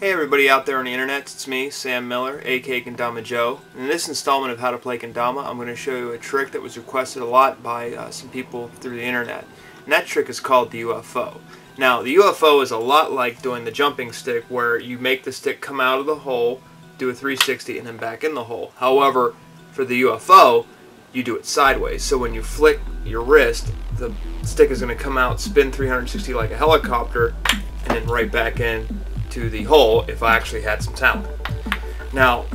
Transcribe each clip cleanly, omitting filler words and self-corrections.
Hey everybody out there on the internet, it's me, Sam Miller, aka Kendama Joe. In this installment of How to Play Kendama, I'm going to show you a trick that was requested a lot by some people through the internet. And that trick is called the UFO. Now, the UFO is a lot like doing the jumping stick, where you make the stick come out of the hole, do a 360, and then back in the hole. However, for the UFO, you do it sideways. So when you flick your wrist, the stick is going to come out, spin 360 like a helicopter, and then right back in to the hole if I actually had some talent. Now,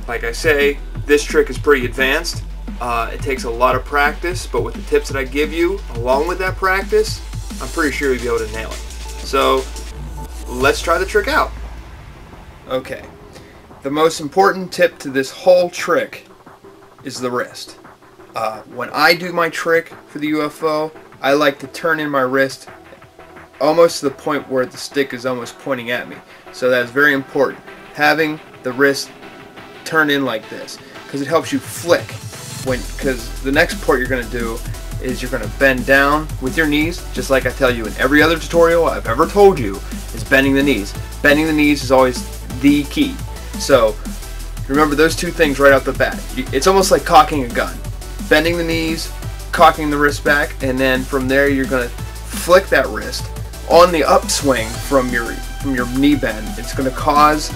like I say, this trick is pretty advanced. It takes a lot of practice, but with the tips that I give you, along with that practice, I'm pretty sure you'll be able to nail it. So, let's try the trick out. Okay, the most important tip to this whole trick is the wrist. When I do my trick for the UFO, I like to turn in my wrist almost to the point where the stick is almost pointing at me. So that's very important, having the wrist turn in like this, because it helps you flick. Because the next part you're going to do is you're going to bend down with your knees, just like I tell you in every other tutorial I've ever told you, is bending the knees. Bending the knees is always the key. So remember those two things right out the bat. It's almost like cocking a gun. Bending the knees, cocking the wrist back, and then from there you're going to flick that wrist on the upswing from your knee bend. It's going to cause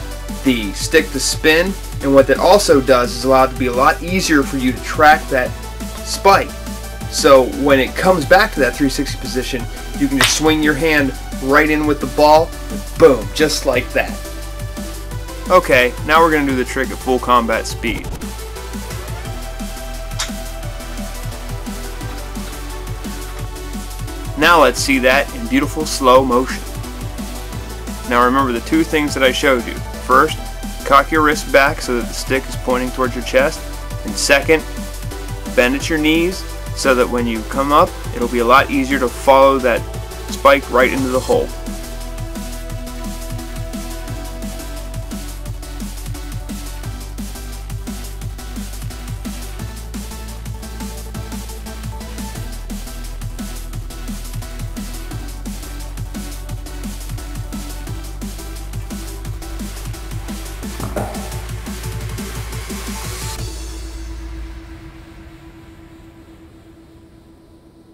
the stick to spin, and what that also does is allow it to be a lot easier for you to track that spike. So when it comes back to that 360 position, you can just swing your hand right in with the ball, and boom, just like that. Okay, now we're going to do the trick at full combat speed. Now let's see that in beautiful slow motion. Now remember the two things that I showed you. First, cock your wrist back so that the stick is pointing towards your chest. And second, bend at your knees so that when you come up, it'll be a lot easier to follow that spike right into the hole.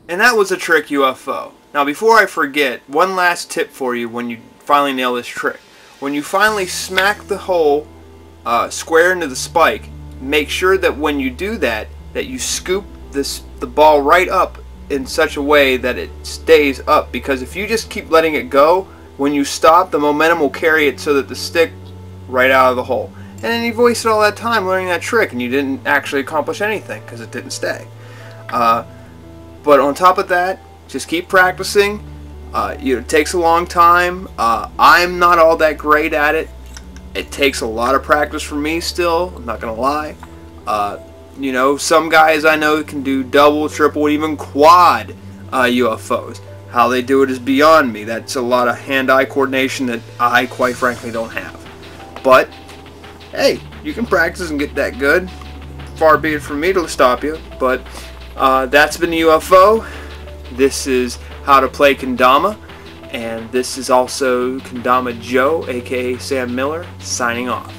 And that was a trick UFO. Now before I forget, one last tip for you when you finally nail this trick. When you finally smack the hole square into the spike, make sure that when you do that, that you scoop the ball right up in such a way that it stays up. Because if you just keep letting it go, when you stop, the momentum will carry it so that the stick right out of the hole. And then you've wasted all that time learning that trick and you didn't actually accomplish anything because it didn't stay. But on top of that, just keep practicing. It takes a long time. I'm not all that great at it. It takes a lot of practice for me still, I'm not going to lie. You know, some guys I know can do double, triple, even quad UFOs. How they do it is beyond me. That's a lot of hand-eye coordination that I, quite frankly, don't have. But, hey, you can practice and get that good. Far be it from me to stop you, but that's been the UFO. This is How to Play Kendama, and this is also Kendama Joe, aka Sam Miller, signing off.